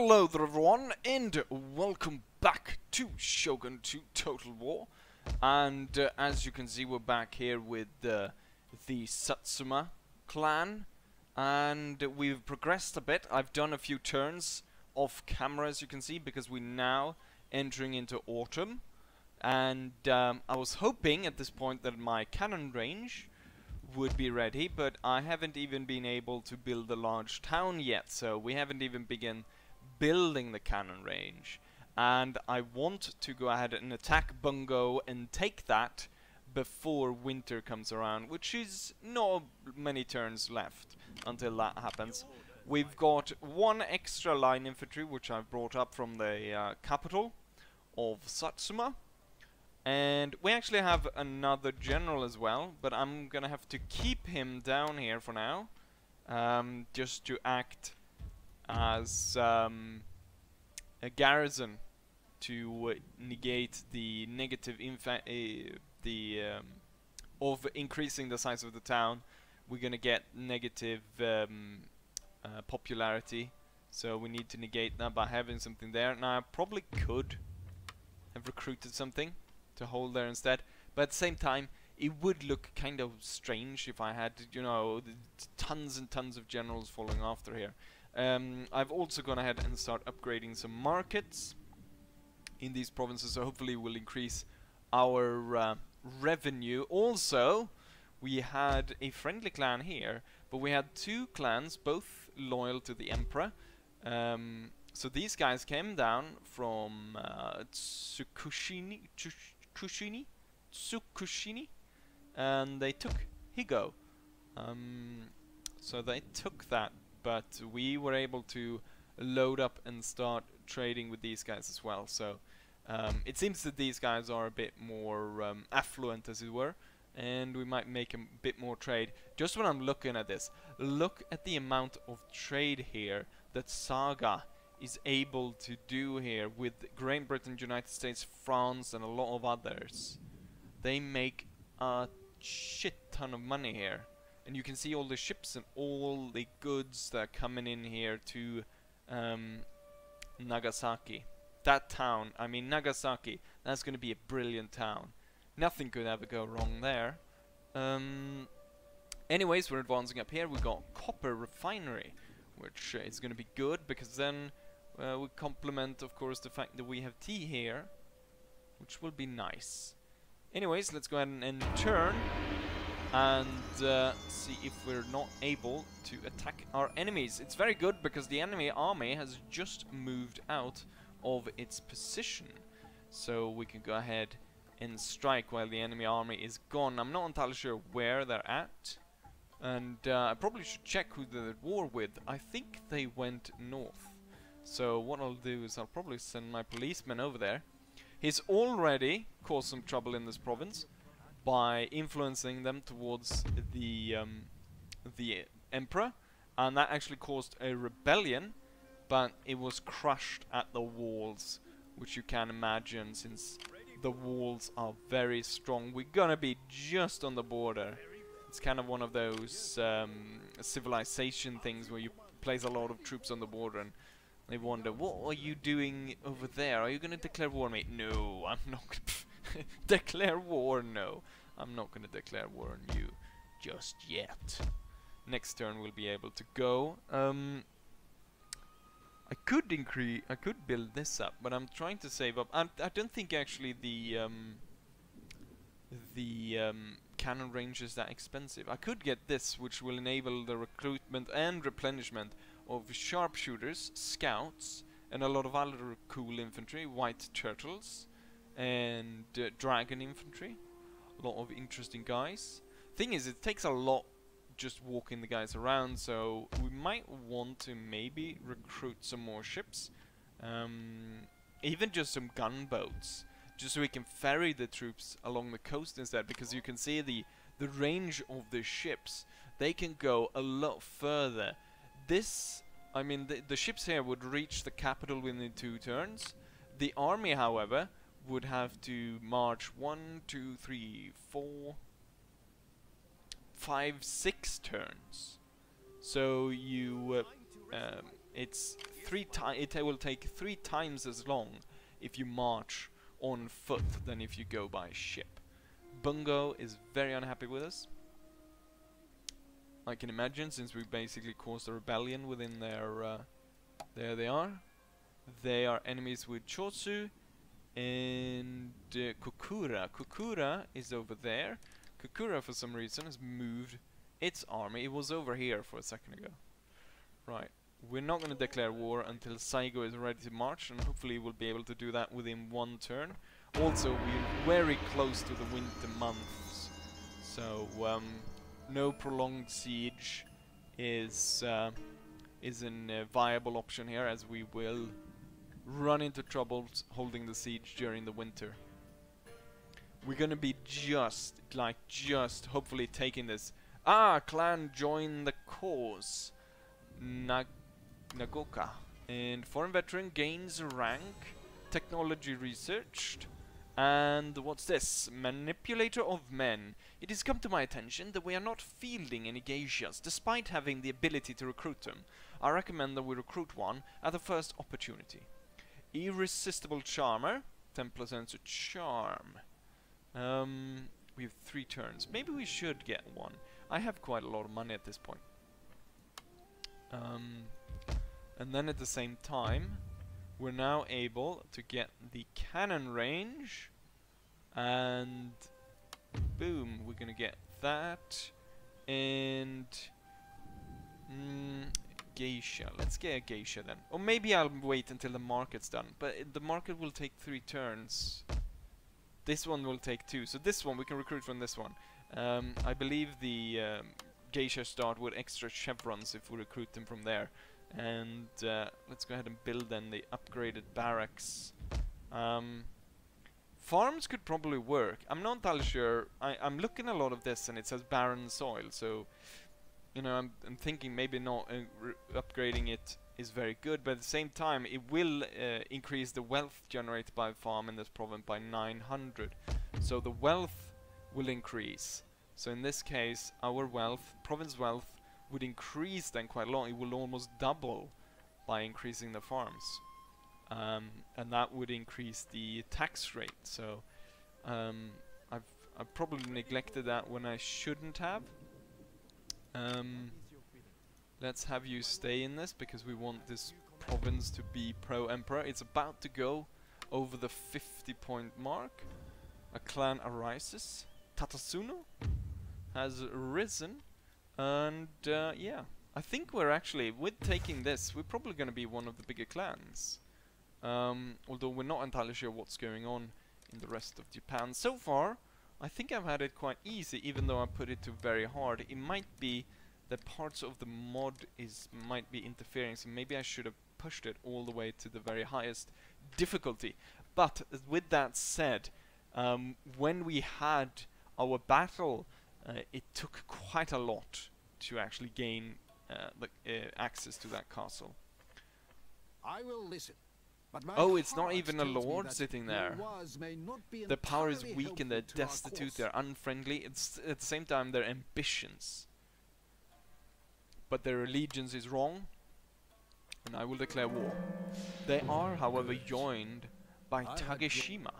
Hello there everyone, and welcome back to Shogun 2 Total War. And as you can see, we're back here with the Satsuma clan, and we've progressed a bit. I've done a few turns off camera, as you can see, because we're now entering into autumn. And I was hoping at this point that my cannon range would be ready, but I haven't even been able to build a large town yet, so we haven't even begun building the cannon range. And I want to go ahead and attack Bungo and take that before winter comes around, which is not many turns left until that happens. We've got one extra line infantry which I've brought up from the capital of Satsuma. And we actually have another general as well, but I'm gonna have to keep him down here for now, just to act as a garrison to negate the negative of increasing the size of the town. We're gonna get negative popularity, so we need to negate that by having something there. Now I probably could have recruited something to hold there instead, but at the same time it would look kind of strange if I had, you know, tons and tons of generals following after here. I've also gone ahead and start upgrading some markets in these provinces, so hopefully we'll increase our revenue. Also, we had a friendly clan here, but we had two clans, both loyal to the emperor. So these guys came down from Tsukushini, and they took Higo. So they took that, but we were able to load up and start trading with these guys as well. So it seems that these guys are a bit more affluent, as it were, and we might make a bit more trade. Just when I'm looking at this, look at the amount of trade here that Saga is able to do here with Great Britain, United States, France, and a lot of others. They make a shit ton of money here, and you can see all the ships and all the goods that are coming in here to Nagasaki. That town, I mean Nagasaki, that's going to be a brilliant town. Nothing could ever go wrong there. Anyways, we're advancing up here. We've got copper refinery, which is going to be good, because then we complement, of course, the fact that we have tea here, which will be nice. Anyways, let's go ahead and turn and see if we're not able to attack our enemies. It's very good because the enemy army has just moved out of its position, so we can go ahead and strike while the enemy army is gone. I'm not entirely sure where they're at, and I probably should check who they're at war with. I think they went north, so what I'll do is I'll probably send my policeman over there. He's already caused some trouble in this province by influencing them towards the emperor, and that actually caused a rebellion, but it was crushed at the walls, which you can imagine, since the walls are very strong. We're gonna be just on the border. It's kind of one of those civilization things where you place a lot of troops on the border and they wonder, what are you doing over there? Are you going to declare war on me? No, I'm not going to declare war. No, I'm not going to declare war on you just yet. Next turn we'll be able to go. I could build this up, but I'm trying to save up. I don't think actually the cannon range is that expensive. I could get this, which will enable the recruitment and replenishment of sharpshooters, scouts, and a lot of other cool infantry, white turtles, and dragon infantry. A lot of interesting guys. Thing is, it takes a lot just walking the guys around, so we might want to maybe recruit some more ships. Even just some gunboats, just so we can ferry the troops along the coast instead, because you can see the range of the ships. They can go a lot further. This, I mean, the ships here would reach the capital within 2 turns. The army, however, would have to march 1, 2, 3, 4, 5, 6 turns. So you It's it will take 3 times as long if you march on foot than if you go by ship. Bungo is very unhappy with us. I can imagine, since we basically caused a rebellion within their... there they are. They are enemies with Chosu and Kokura. Kokura is over there. Kokura, for some reason, has moved its army. It was over here for a second ago. Right. We're not going to declare war until Saigo is ready to march, and hopefully we'll be able to do that within 1 turn. Also, we're very close to the winter months, so no prolonged siege is a viable option here, as we will run into troubles holding the siege during the winter. We're gonna be just hopefully taking this. Ah, clan join the cause. Nagoka. And foreign veteran gains rank. Technology researched. And what's this? Manipulator of men. It has come to my attention that we are not fielding any geishas, despite having the ability to recruit them. I recommend that we recruit one at the first opportunity. Irresistible Charmer. 10% to charm. We have 3 turns. Maybe we should get one. I have quite a lot of money at this point. And then at the same time, we're now able to get the cannon range, and boom, we're gonna get that, and geisha. Let's get a geisha then. Or maybe I'll wait until the market's done, but the market will take 3 turns. This one will take 2, so this one we can recruit from this one. I believe the geisha start with extra chevrons if we recruit them from there. And let's go ahead and build then the upgraded barracks. Farms could probably work. I'm not entirely sure. I'm looking a lot of this and it says barren soil, so you know, I'm thinking maybe not upgrading it is very good, but at the same time it will increase the wealth generated by a farm in this province by 900. So the wealth will increase. So in this case, our wealth, province wealth, would increase then quite a lot. It will almost double by increasing the farms, and that would increase the tax rate. So I've probably neglected that when I shouldn't have. Let's have you stay in this because we want this province to be pro-emperor. It's about to go over the 50-point mark. A clan arises. Tatsunu has risen. And yeah, I think we're actually, with taking this, we're probably going to be one of the bigger clans. Although we're not entirely sure what's going on in the rest of Japan. So far, I think I've had it quite easy, even though I put it to very hard. It might be that parts of the mod might be interfering, so maybe I should have pushed it all the way to the very highest difficulty. But with that said, when we had our battle, it took quite a lot to actually gain access to that castle. I will listen. But oh, it's not even a lord sitting there. Their power is weak and they're destitute, they're unfriendly. It's at the same time their ambitions. But their allegiance is wrong, and I will declare war. They are, however, joined by Tageshima.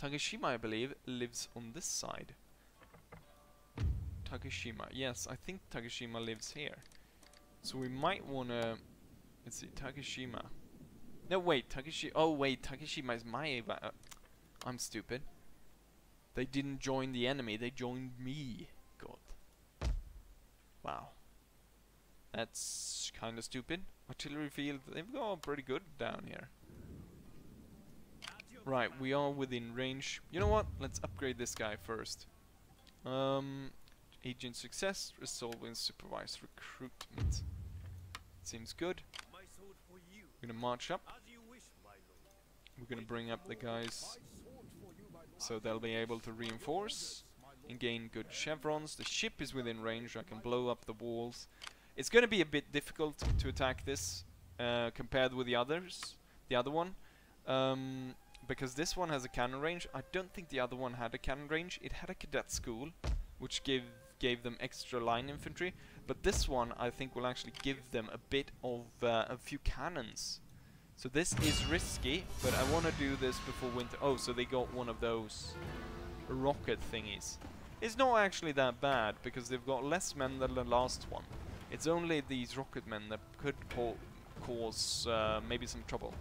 Tageshima, I believe, lives on this side. Tageshima, yes, I think Tageshima lives here. So we might wanna... Let's see, Tageshima. No, wait, Tageshima is my... I'm stupid. They didn't join the enemy, they joined me. God. Wow. That's kinda stupid. Artillery field, they've gone pretty good down here. Right, we are within range. You know what? Let's upgrade this guy first. Agent success, resolving supervised recruitment. Seems good. We're gonna march up. We're gonna bring up the guys so they'll be able to reinforce and gain good chevrons. The ship is within range, I can blow up the walls. It's gonna be a bit difficult to attack this compared with the others. The other one. Because this one has a cannon range. I don't think the other one had a cannon range. It had a cadet school, which gave gave them extra line infantry, but this one I think will actually give them a bit of a few cannons. So this is risky, but I want to do this before winter. Oh, so they got one of those rocket thingies. It's not actually that bad, because they've got less men than the last one. It's only these rocket men that could cause maybe some trouble.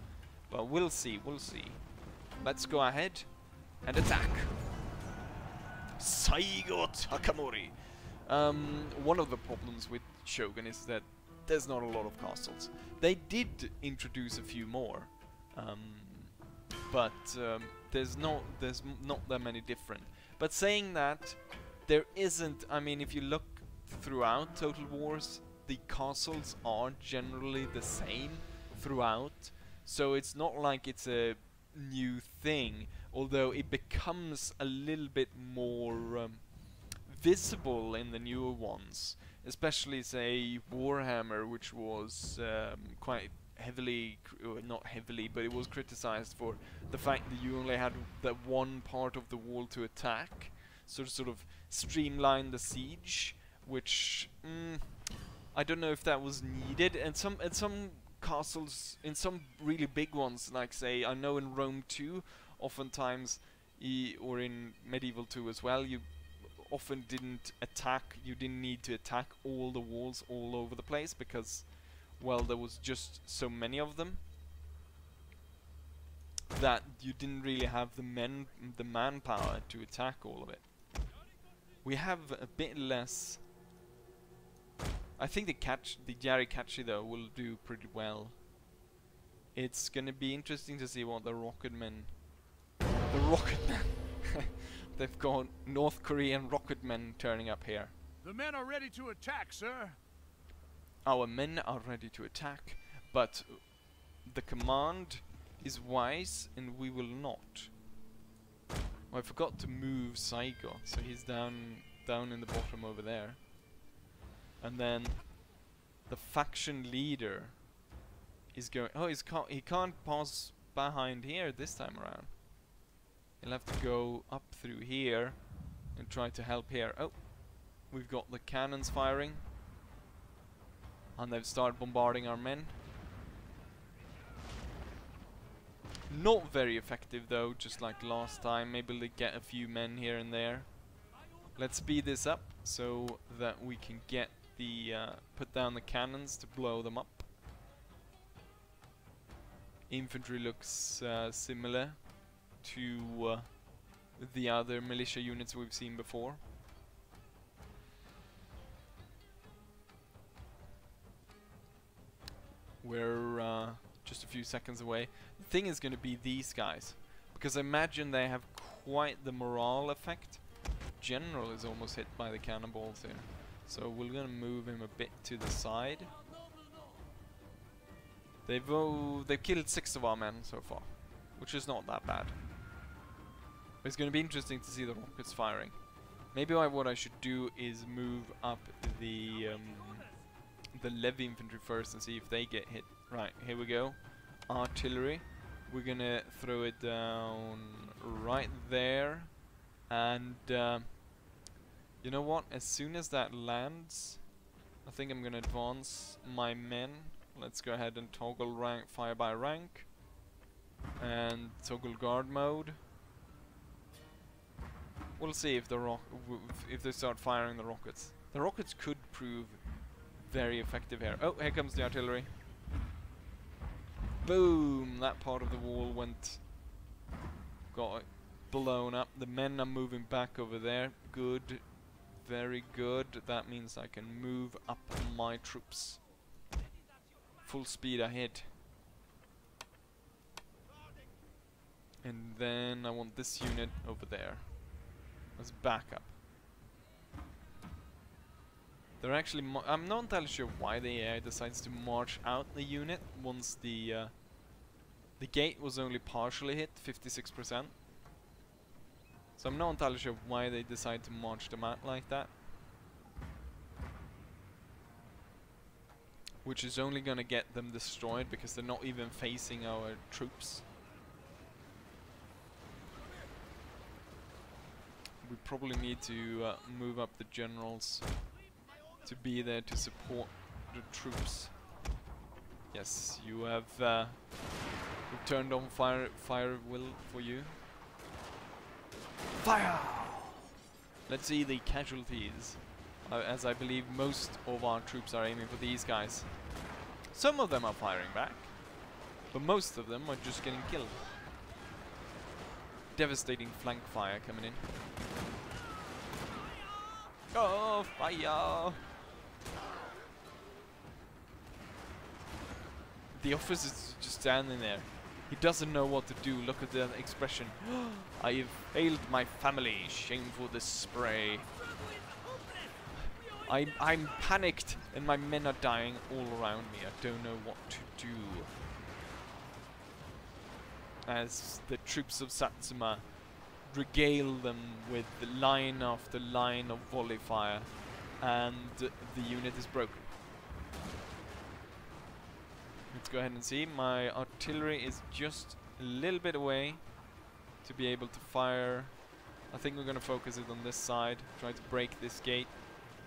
But we'll see, we'll see. Let's go ahead and attack! Saigo Takamori! One of the problems with Shogun is that there's not a lot of castles. They did introduce a few more, but there's not that many different. But saying that, there isn't. I mean, if you look throughout Total Wars, the castles are generally the same throughout. So it's not like it's a new thing, although it becomes a little bit more visible in the newer ones. Especially, say, Warhammer, which was quite heavily, not heavily, but it was criticized for the fact that you only had that one part of the wall to attack, so to sort of streamline the siege, which I don't know if that was needed. And some castles, in some really big ones, like say, I know in Rome 2, oftentimes, or in Medieval 2 as well, you often didn't need to attack all the walls all over the place, because, well, there was just so many of them that you didn't really have the manpower to attack all of it. We have a bit less. I think the Yarikachi though will do pretty well. It's gonna be interesting to see what the Rocketmen they've got North Korean Rocketmen turning up here. The men are ready to attack, sir. Our men are ready to attack, but the command is wise and we will not. Oh, I forgot to move Saigo, so he's down in the bottom over there. And then the faction leader is going. Oh, he can't pass behind here this time around. He'll have to go up through here and try to help here. Oh, we've got the cannons firing, and they've started bombarding our men. Not very effective though, just like last time. Maybe they get a few men here and there. Let's speed this up so that we can get the put down the cannons to blow them up. Infantry looks similar to the other militia units we've seen before. We're just a few seconds away. The thing is going to be these guys, because I imagine they have quite the morale effect. General is almost hit by the cannonballs here, so we're going to move him a bit to the side. They've killed 6 of our men so far, which is not that bad. But it's going to be interesting to see the rockets firing. Maybe what I should do is move up the levy infantry first and see if they get hit. Right, here we go. Artillery. We're gonna throw it down right there. And you know what? As soon as that lands, I think I'm gonna advance my men. Let's go ahead and toggle rank, fire by rank, and toggle guard mode. We'll see if if they start firing the rockets. The rockets could prove very effective here. Oh, here comes the artillery. Boom! That part of the wall got blown up. The men are moving back over there. Good. Very good. That means I can move up my troops. Full speed ahead. And then I want this unit over there as backup. They're actually I'm not entirely sure why the AI decides to march out the unit once the gate was only partially hit, 56%. So I'm not entirely sure why they decide to march them out like that. Which is only gonna get them destroyed because they're not even facing our troops. we probably need to move up the generals to be there to support the troops. Yes, you have we've turned on fire will for you. Fire! Let's see the casualties, as I believe most of our troops are aiming for these guys. Some of them are firing back, but most of them are just getting killed. Devastating flank fire coming in. Oh, fire! The officer's just standing there. He doesn't know what to do. Look at that expression. I have failed my family. Shameful display. I'm panicked and my men are dying all around me. I don't know what to do. As the troops of Satsuma regale them with line after line of volley fire, and the unit is broken. Let's go ahead and see. My artillery is just a little bit away to be able to fire. I think we're going to focus it on this side, try to break this gate,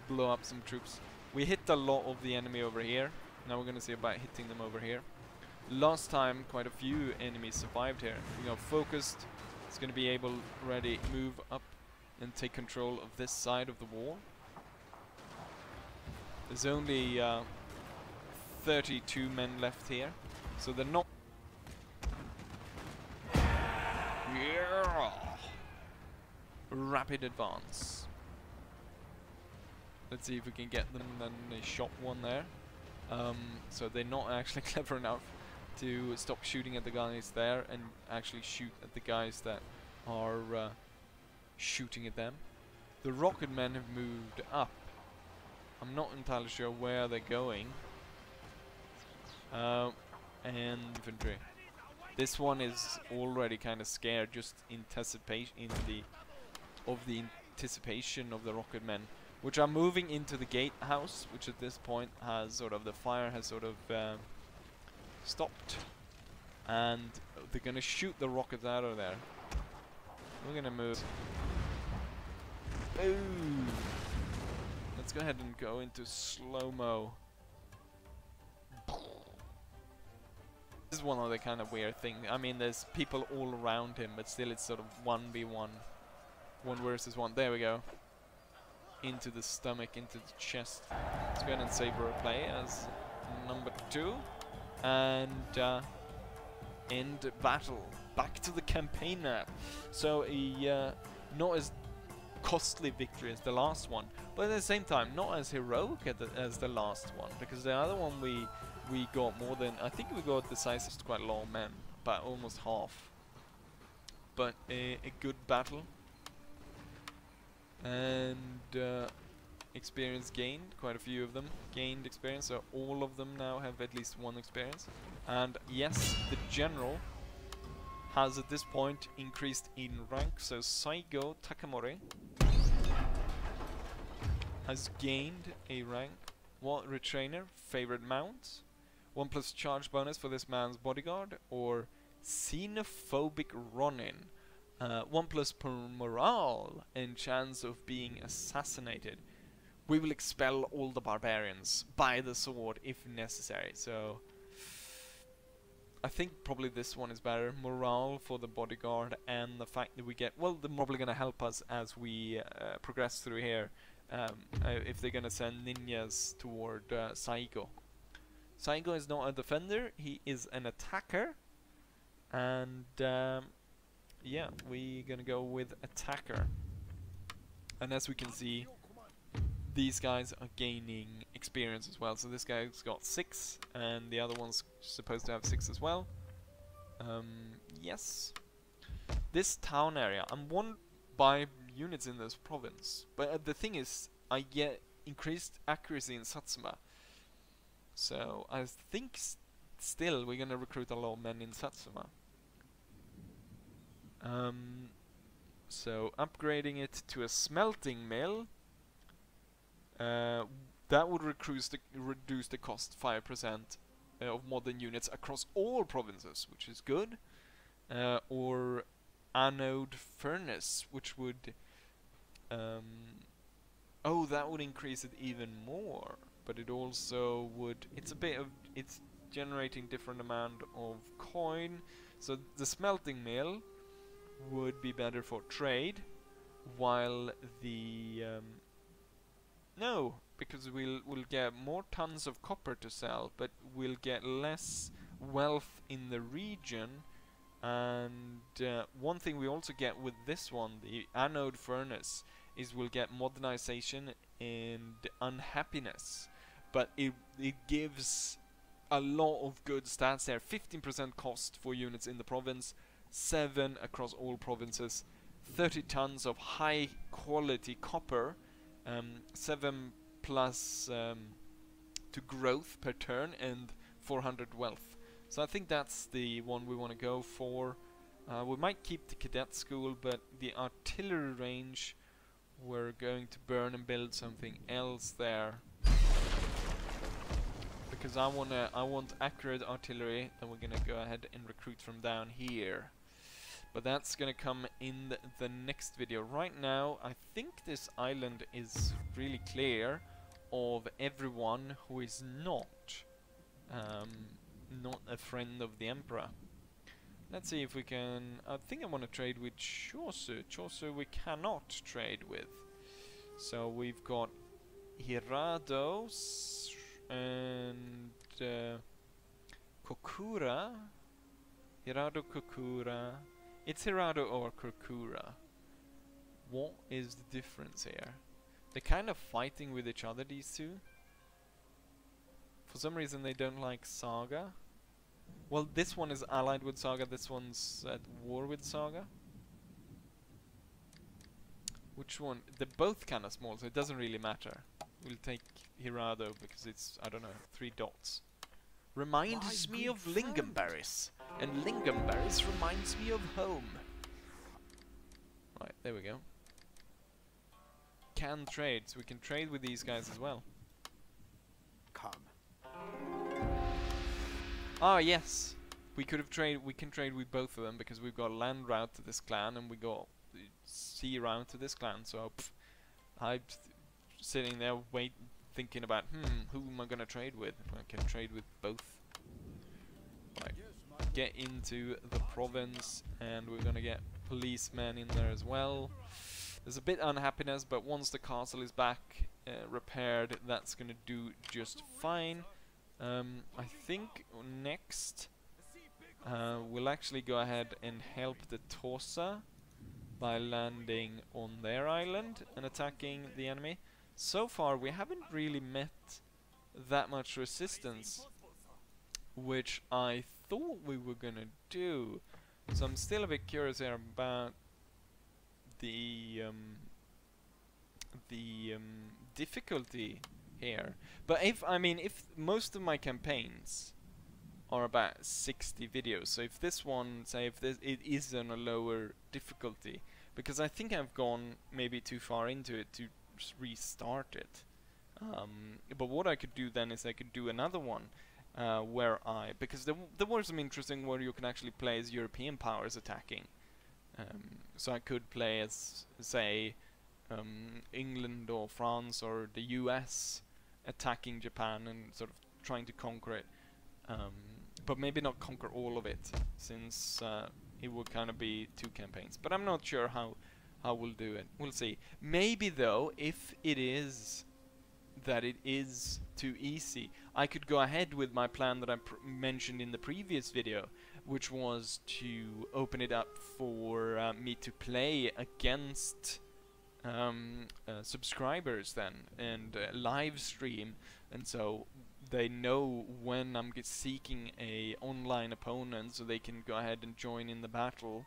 blow up some troops. We hit a lot of the enemy over here. Now we're going to see about hitting them over here. Last time quite a few enemies survived here. We got focused. It's going to be able ready move up and take control of this side of the wall. There's only 32 men left here, so they're not. Yeah. Rapid advance. Let's see if we can get them. Then they shot one there. So they're not actually clever enough to stop shooting at the guys there and actually shoot at the guys that are shooting at them. The rocket men have moved up. I'm not entirely sure where they're going. And infantry. This one is already kind of scared, just anticipation of the anticipation of the rocket men, which are moving into the gatehouse, which at this point has sort of the fire has sort of stopped, and they're gonna shoot the rockets out of there. We're gonna move. Ooh. Let's go ahead and go into slow-mo. This is one of the kind of weird thing. I mean, there's people all around him, but still it's sort of 1v1. 1 versus 1. There we go. Into the stomach, into the chest. Let's go ahead and save a play as number 2. And end battle. Back to the campaign now. So a not as costly victory as the last one, but at the same time not as heroic as the last one, because the other one we got more than, I think we got the size of quite a lot of men, but almost half. But a good battle. And experience gained, quite a few of them gained experience, so all of them now have at least 1 experience. And yes, the general has at this point increased in rank, so Saigo Takamori has gained a rank. What retrainer? Favorite mount? 1+ charge bonus for this man's bodyguard, or xenophobic Ronin. 1+ per morale and chance of being assassinated. We will expel all the barbarians by the sword if necessary. So I think probably this one is better. Morale for the bodyguard, and the fact that we get, well, they're probably going to help us as we progress through here. If they're going to send ninjas toward Saigo. Saigo is not a defender, he is an attacker. And yeah, we're gonna go with attacker. And as we can see, these guys are gaining experience as well. So this guy's got 6, and the other one's supposed to have 6 as well. Yes. This town area, I'm won by units in this province. But the thing is, I get increased accuracy in Satsuma. So I think still we're gonna recruit a lot of men in Satsuma. So upgrading it to a smelting mill, that would reduce the cost 5% of modern units across all provinces, which is good. Or anode furnace, which would Oh, that would increase it even more. But it also would... It's generating different amount of coin. So the smelting mill would be better for trade, while the... no, because we'll get more tons of copper to sell, but we'll get less wealth in the region. And one thing we also get with this one, the anode furnace, is we'll get modernization and unhappiness. But it gives a lot of good stats there. 15% cost for units in the province, 7 across all provinces, 30 tons of high quality copper, 7 plus to growth per turn, and 400 wealth. So I think that's the one we want to go for. We might keep the cadet school, but the artillery range, we're going to burn and build something else there. Because I want accurate artillery, and we're gonna go ahead and recruit from down here. But that's gonna come in the next video. Right now, I think this island is really clear of everyone who is not a friend of the Emperor. Let's see if we can... I think I want to trade with Chosu. Chosu we cannot trade with. So we've got Hirado and Kokura. Hirado, Kokura. It's Hirado or Kokura. What is the difference here? They're kind of fighting with each other, these two. For some reason they don't like Saga. Well, this one is allied with Saga, this one's at war with Saga. Which one? They're both kind of small, so it doesn't really matter. We'll take Hirado because it's, I don't know, 3 dots. Reminds me of lingonberries. And lingonberries reminds me of home. Right, there we go. Can trade, so we can trade with these guys as well. Come. Ah, yes. We can trade with both of them because we've got land route to this clan and we got sea route to this clan. So I'm sitting there thinking about who am I gonna trade with? I can trade with both. Right. Get into the province, and we're gonna get policemen in there as well. There's a bit unhappiness, but once the castle is back repaired, that's gonna do just fine. I think next we'll actually go ahead and help the Tosa by landing on their island and attacking the enemy. So far we haven't really met that much resistance, which I thought we were gonna do. So I'm still a bit curious here about the difficulty here. But if most of my campaigns are about 60 videos, so if this one, say if it is on a lower difficulty, because I think I've gone maybe too far into it to restart it. But what I could do then is I could do another one where because there were some interesting where you can actually play as European powers attacking. So I could play as, say, England or France or the US attacking Japan and sort of trying to conquer it, but maybe not conquer all of it, since it would kind of be 2 campaigns. But I'm not sure how we'll do it. We'll see. Maybe though, if it is that it is too easy, I could go ahead with my plan that I mentioned in the previous video, which was to open it up for me to play against subscribers then, and live stream, and so they know when I'm seeking a online opponent, so they can go ahead and join in the battle,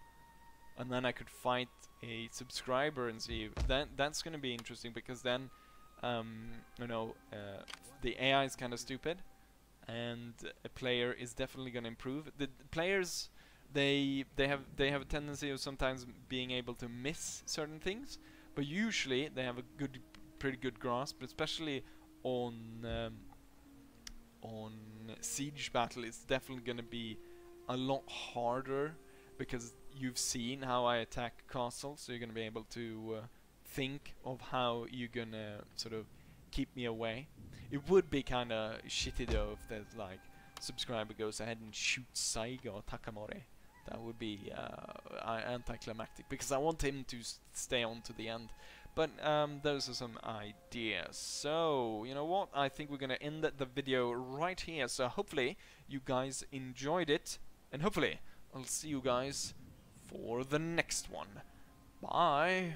and then I could fight a subscriber and see. That's going to be interesting, because then the AI is kind of stupid, and a player is definitely going to improve. The players, they have a tendency of sometimes being able to miss certain things, but usually they have a pretty good grasp, especially on siege battle. It's definitely going to be a lot harder, because you've seen how I attack castles, so you're going to be able to think of how you're gonna sort of keep me away. It would be kind of shitty though if there's like subscriber goes ahead and shoots Saiga or Takamori. That would be anticlimactic because I want him to stay on to the end. But those are some ideas. So, you know what? I think we're going to end the video right here. So hopefully you guys enjoyed it. And hopefully I'll see you guys for the next one. Bye!